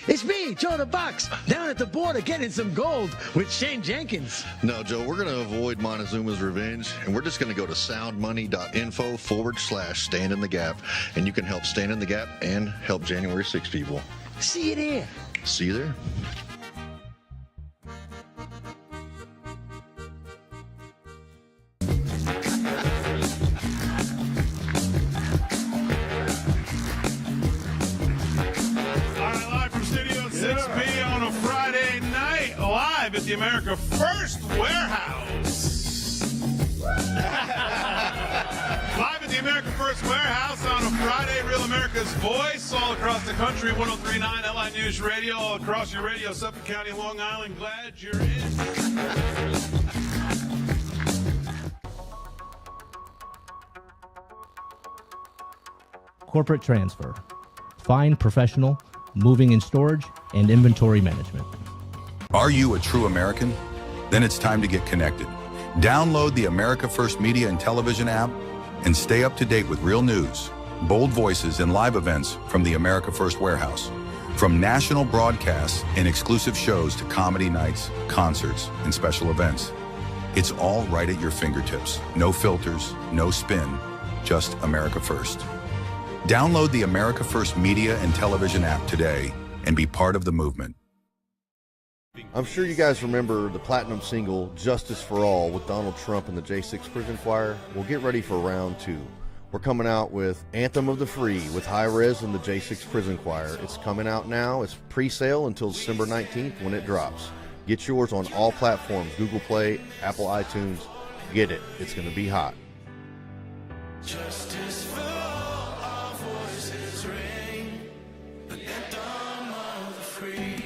Speaker 10: It's me, Joe the Box, down at the border getting some gold with Shane Jenkins.
Speaker 7: No, Joe, we're going to avoid Montezuma's revenge, and we're just going to go to soundmoney.info/Stand in the Gap, and you can help Stand in the Gap and help January 6 people.
Speaker 10: See you there.
Speaker 7: See you there.
Speaker 8: At the America First Warehouse. Live at the America First Warehouse on a Friday, Real America's Voice, all across the country, 103.9 LI News Radio, all across your radio, Suffolk County, Long Island. Glad you're in.
Speaker 16: Corporate transfer. Fine, professional, moving and storage, and inventory management.
Speaker 4: Are you a true American? Then it's time to get connected. Download the America First Media and Television app and stay up to date with real news, bold voices, and live events from the America First Warehouse. From national broadcasts and exclusive shows to comedy nights, concerts, and special events. It's all right at your fingertips. No filters, no spin, just America First. Download the America First Media and Television app today and be part of the movement.
Speaker 1: I'm sure you guys remember the platinum single, Justice for All, with Donald Trump and the J6 Prison Choir. Well, get ready for round 2. We're coming out with Anthem of the Free with High Res and the J6 Prison Choir. It's coming out now. It's pre-sale until December 19th when it drops. Get yours on all platforms, Google Play, Apple iTunes. Get it. It's going to be hot.
Speaker 5: Justice for all, our voices ring, the anthem of the free.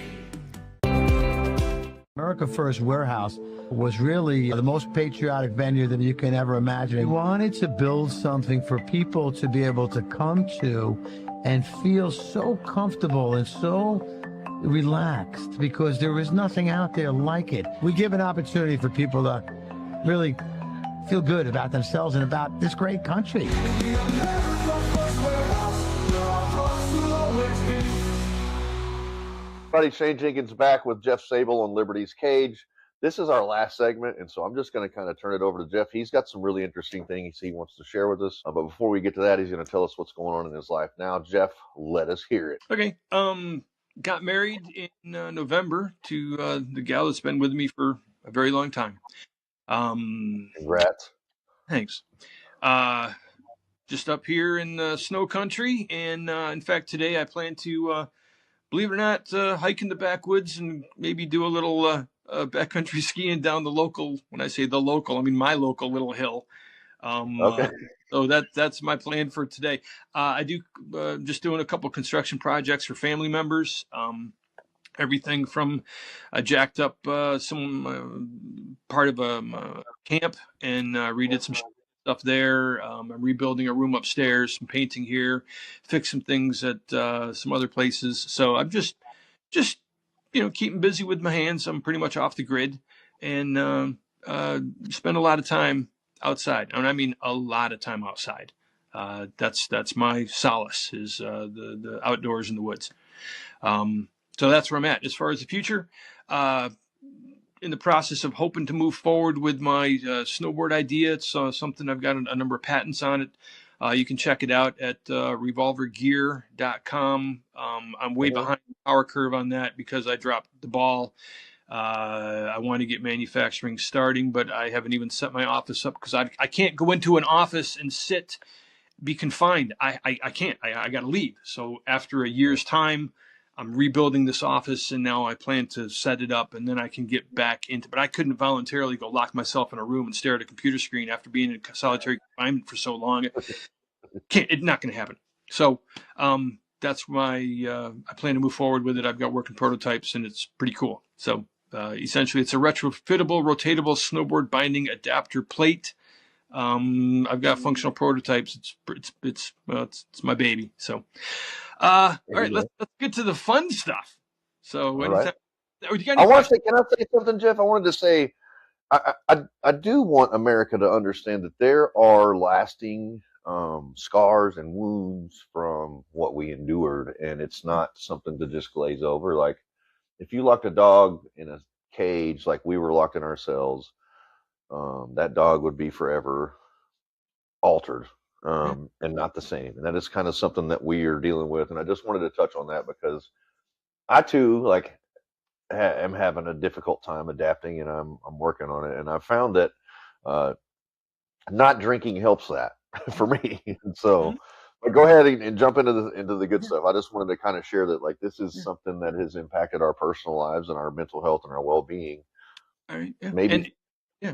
Speaker 6: America First Warehouse was really the most patriotic venue that you can ever imagine. We wanted to build something for people to be able to come to and feel so comfortable and so relaxed because there was nothing out there like it. We give an opportunity for people to really feel good about themselves and about this great country.
Speaker 1: everybody, Shane Jenkins back with Jeff Sable on Liberty's Cage. This is our last segment, and so I'm just going to kind of turn it over to Jeff. He's got some really interesting things he wants to share with us. But before we get to that, he's going to tell us what's going on in his life now. Jeff, let us hear it.
Speaker 2: Okay. Got married in November to the gal that's been with me for a very long time.
Speaker 1: Congrats.
Speaker 2: Thanks. Just up here in snow country, and in fact, today I plan to, believe it or not, hike in the backwoods and maybe do a little backcountry skiing down the local. When I say the local, I mean my local little hill.
Speaker 1: Okay.
Speaker 2: So that's my plan for today. I do just doing a couple construction projects for family members. Everything from I jacked up some part of a camp and redid some stuff there. I'm rebuilding a room upstairs, some painting here, fix some things at some other places. So I'm just keeping busy with my hands. I'm pretty much off the grid and spend a lot of time outside. And I mean a lot of time outside. That's my solace is the outdoors in the woods. So that's where I'm at. As far as the future, in the process of hoping to move forward with my snowboard idea. It's something I've got a number of patents on it. You can check it out at revolvergear.com. I'm way behind the power curve on that because I dropped the ball. I want to get manufacturing starting, but I haven't even set my office up because I can't go into an office and be confined. I can't. I got to leave. So after a year's time, I'm rebuilding this office, and now I plan to set it up, and then I can get back into. But I couldn't voluntarily go lock myself in a room and stare at a computer screen after being in solitary confinement for so long. It's not going to happen. So that's my. I plan to move forward with it. I've got working prototypes, and it's pretty cool. So essentially, it's a retrofittable, rotatable snowboard binding adapter plate. I've got functional prototypes. It's my baby. So. All right, let's get to the fun stuff. So,
Speaker 1: right. Can I say something, Jeff? I wanted to say, I do want America to understand that there are lasting scars and wounds from what we endured, and it's not something to just glaze over. Like, if you locked a dog in a cage like we were locked in ourselves, that dog would be forever altered. And not the same. And that is kind of something that we are dealing with. And I just wanted to touch on that because I too, am having a difficult time adapting, and I'm working on it. And I found that not drinking helps that for me. And so but go ahead and jump into the good stuff. I just wanted to kind of share that this is something that has impacted our personal lives and our mental health and our well-being.
Speaker 2: All right. Yeah.
Speaker 1: Maybe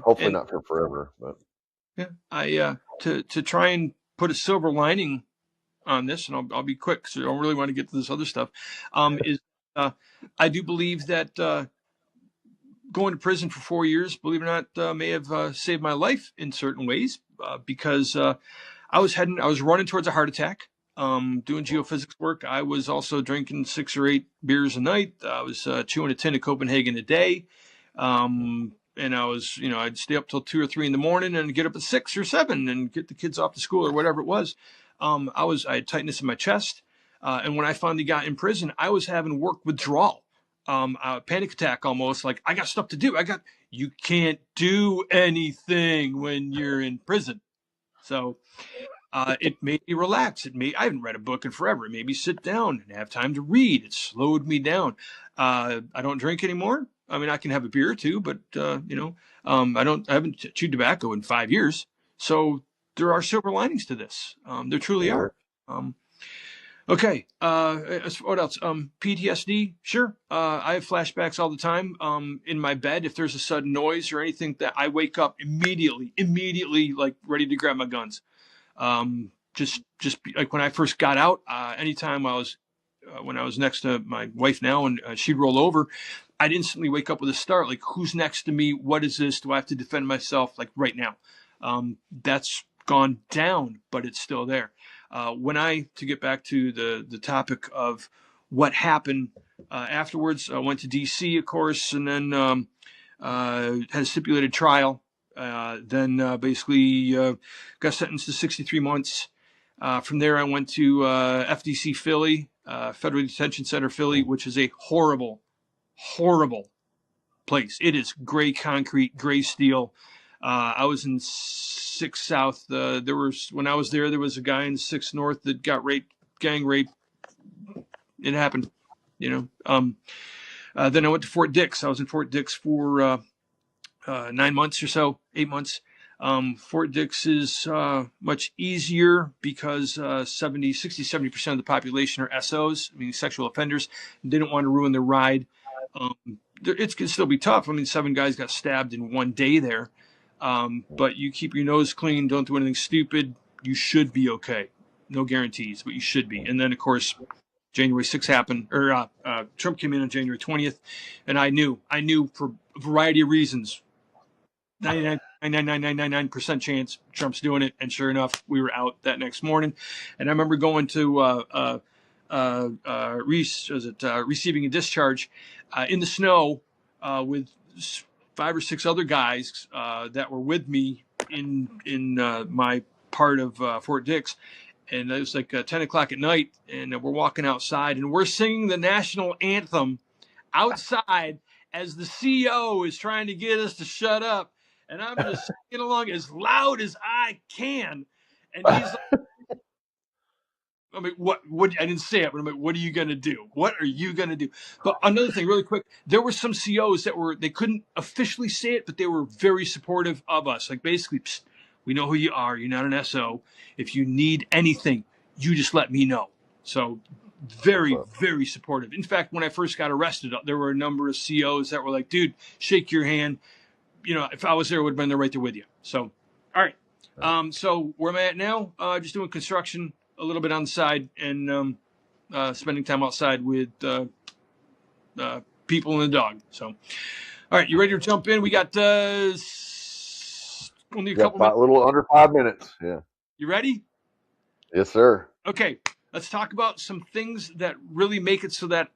Speaker 1: hopefully not for forever, but
Speaker 2: yeah, I to try and put a silver lining on this, and I'll be quick because I don't really want to get to this other stuff. I do believe that going to prison for 4 years, believe it or not, may have saved my life in certain ways because I was running towards a heart attack. Doing geophysics work. I was also drinking 6 or 8 beers a night. I was chewing a tin of Copenhagen a day. And I was, I'd stay up till 2 or 3 in the morning and get up at 6 or 7 and get the kids off to school or whatever it was. I had tightness in my chest. And when I finally got in prison, I was having work withdrawal, panic attack almost. Like, I got stuff to do. You can't do anything when you're in prison. So it made me relax. I haven't read a book in forever. It made me sit down and have time to read. It slowed me down. I don't drink anymore. I mean, I can have a beer or two, but I haven't chewed tobacco in 5 years. So there are silver linings to this. There truly are. Okay. What else? PTSD. Sure. I have flashbacks all the time. In my bed, if there's a sudden noise or anything, that I wake up immediately, like ready to grab my guns. Just like when I first got out, anytime when I was next to my wife now and she'd roll over, I'd instantly wake up with a start. Like, who's next to me? What is this? Do I have to defend myself? Like right now, that's gone down, but it's still there. To get back to the topic of what happened afterwards, I went to DC, of course, and then had a stipulated trial. Then basically got sentenced to 63 months. From there, I went to FDC Philly, Federal Detention Center, Philly, which is a horrible, horrible place. It is gray concrete, gray steel. I was in 6 South. When I was there was a guy in 6 North that got raped, gang raped. It happened, Then I went to Fort Dix. I was in Fort Dix for 9 months or so, 8 months. Fort Dix is much easier because 60-70% of the population are SOs, sexual offenders. They don't want to ruin their ride. It can still be tough. 7 guys got stabbed in one day there. But you keep your nose clean, don't do anything stupid, you should be okay. No guarantees, but you should be. And then, of course, January 6th happened, or Trump came in on January 20th, and I knew for a variety of reasons, 99.9999% chance Trump's doing it, and sure enough, we were out that next morning. And I remember going to receiving a discharge in the snow with 5 or 6 other guys that were with me in my part of Fort Dix. And it was like 10 o'clock at night, and we're walking outside, and we're singing the national anthem outside as the CO is trying to get us to shut up. And I'm just singing along as loud as I can. And he's like, what? I didn't say it, but I'm like, what are you going to do? What are you going to do? But another thing, really quick, there were some COs they couldn't officially say it, but they were very supportive of us. Like, basically, psst, we know who you are. You're not an SO. If you need anything, you just let me know. So very, very supportive. In fact, when I first got arrested, there were a number of COs that were like, dude, shake your hand. If I was there, I would have been there right there with you. So, all right. So where am I at now? Just doing construction a little bit on the side and spending time outside with people and the dog. So, all right, you ready to jump in? We got only a couple minutes.
Speaker 1: A little under 5 minutes. Yeah.
Speaker 2: You ready?
Speaker 1: Yes, sir.
Speaker 2: Okay, let's talk about some things that really make it so that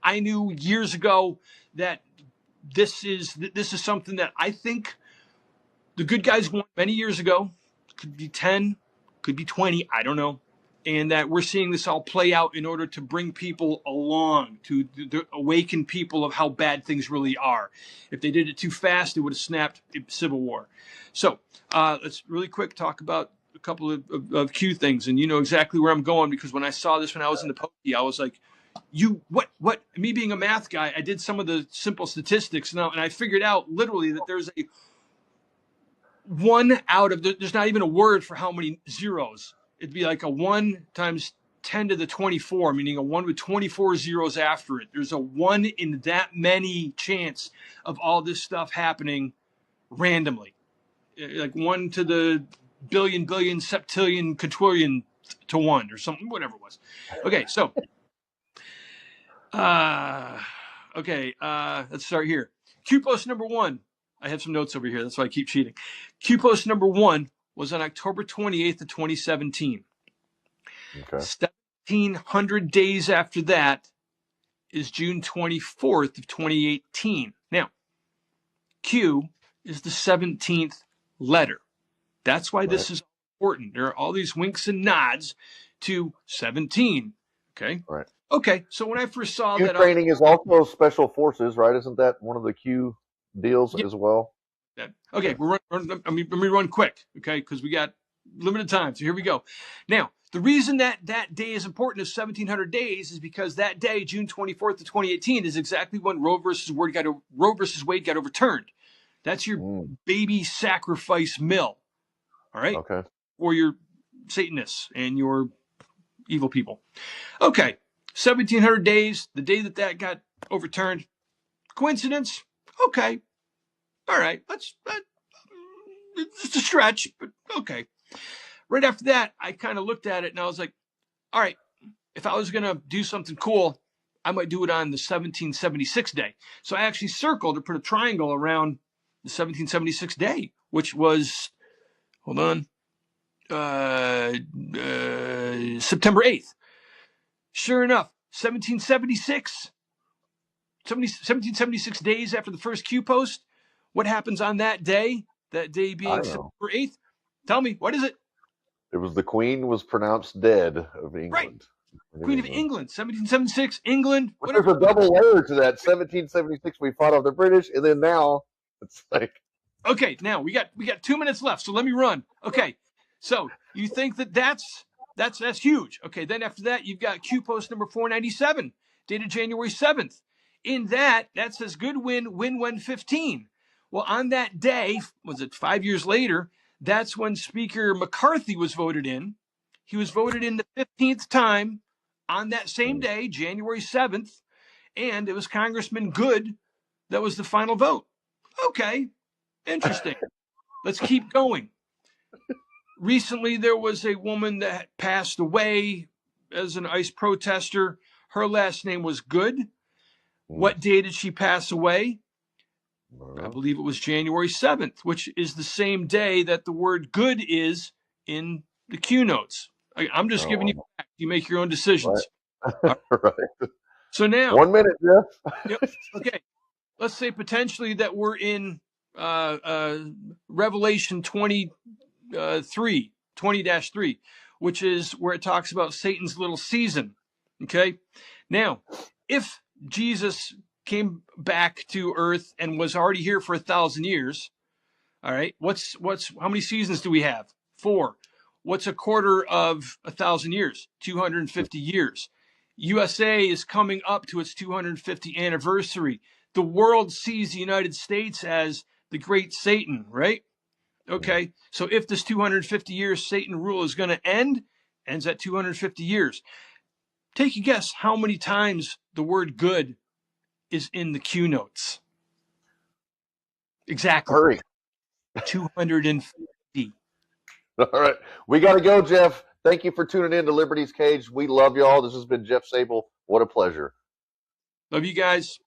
Speaker 2: I knew years ago that this is something that I think the good guys won many years ago. Could be 10, could be 20, I don't know. And that we're seeing this all play out in order to bring people along, to awaken people of how bad things really are. If they did it too fast, it would have snapped civil war. So let's really quick talk about a couple of Q things. And you know exactly where I'm going, because when I saw this when I was in the pokey, I was like, what? Me being a math guy, I did some of the simple statistics now, and I figured out literally that there's a 1 out of there's not even a word for how many zeros. It'd be like a 1 times 10 to the 24, meaning a 1 with 24 zeros after it. There's a 1 in that many chance of all this stuff happening randomly. Like 1 to the billion, septillion, quadrillion to 1 or something, whatever it was. Okay, so, let's start here. Q post number 1. I have some notes over here. That's why I keep cheating. Q post number 1 was on October 28th of 2017. Okay. 1,700 days after that is June 24th of 2018. Now, Q is the 17th letter. That's why this is important. There are all these winks and nods to 17. Okay.
Speaker 1: Right.
Speaker 2: Okay. So when I first saw
Speaker 1: Q
Speaker 2: that,
Speaker 1: training is also special forces, right? Isn't that one of the Q deals as well?
Speaker 2: Okay, let me run quick, okay, because we got limited time. So here we go. Now, the reason that day is important, is 1,700 days, is because that day, June 24th of 2018, is exactly when Roe versus Wade got overturned. That's your baby sacrifice mill, all right?
Speaker 1: Okay.
Speaker 2: For your Satanists and your evil people. Okay, 1,700 days, the day that got overturned. Coincidence? Okay. All right, it's a stretch, but okay. Right after that, I kind of looked at it and I was like, all right, if I was going to do something cool, I might do it on the 1776 day. So I actually circled or put a triangle around the 1776 day, which was, September 8th. Sure enough, 1776 days after the first Q post. What happens on that day? That day being September 8th? Tell me, what is it?
Speaker 1: It was the Queen was pronounced dead of England.
Speaker 2: Right. Queen of England, 1776, England.
Speaker 1: But there's a double layer to that. 1776, we fought off the British, and then now it's like.
Speaker 2: Okay, now we got 2 minutes left, so let me run. Okay, so you think that's huge. Okay, then after that, you've got Q post number 497, dated January 7th. In that says good win when 15. Well, on that day, was it 5 years later, that's when Speaker McCarthy was voted in. He was voted in the 15th time on that same day, January 7th, and it was Congressman Good that was the final vote. Okay, interesting. Let's keep going. Recently, there was a woman that passed away as an ICE protester. Her last name was Good. What day did she pass away? I believe it was January 7th, which is the same day that the word good is in the Q notes. I'm just giving you facts. You make your own decisions.
Speaker 1: Right. Right.
Speaker 2: So now.
Speaker 1: 1 minute, Jeff.
Speaker 2: Yep, okay. Let's say potentially that we're in Revelation 20-3, which is where it talks about Satan's little season. Okay. Now, if Jesus came back to earth and was already here for 1,000 years, all right, how many seasons do we have? 4. What's a quarter of 1,000 years? 250 years. USA is coming up to its 250th anniversary. The world sees the United States as the great Satan, right? Okay, so if this 250 years Satan rule is going to ends at 250 years. Take a guess how many times the word good is in the Q notes. Exactly.
Speaker 1: Hurry.
Speaker 2: 250.
Speaker 1: All right. We got to go, Jeff. Thank you for tuning in to Liberty's Cage. We love y'all. This has been Jeff Sable. What a pleasure.
Speaker 2: Love you guys.